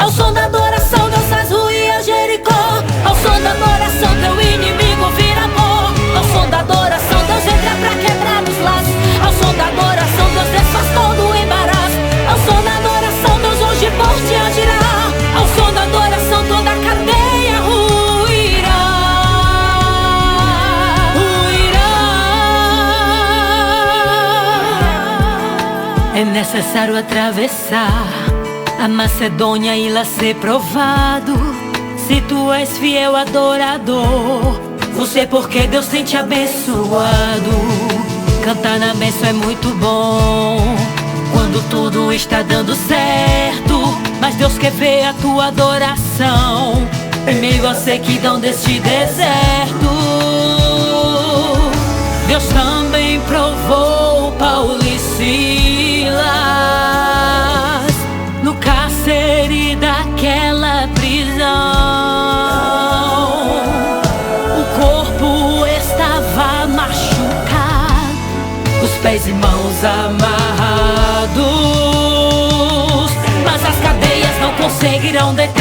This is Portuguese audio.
Ao som da adoração, Deus faz ruir a Jericó. Ao som da adoração, teu inimigo vira amor. Ao som da adoração, Deus entra pra quebrar os laços. Ao som da adoração, Deus desfaz todo o embaraço. Ao som da adoração, Deus hoje por ti agirá. Ao som da adoração, toda a cadeia ruirá. É necessário atravessar a Macedônia e lá ser provado. Se tu és fiel adorador, você porque Deus tem te abençoado. Cantar na bênção é muito bom quando tudo está dando certo, mas Deus quer ver a tua adoração em meio à sequidão deste deserto. Deus também provou Paulo e Silas no cárcere daquela prisão. O corpo estava machucado, os pés e mãos amarrados, mas as cadeias não conseguirão deter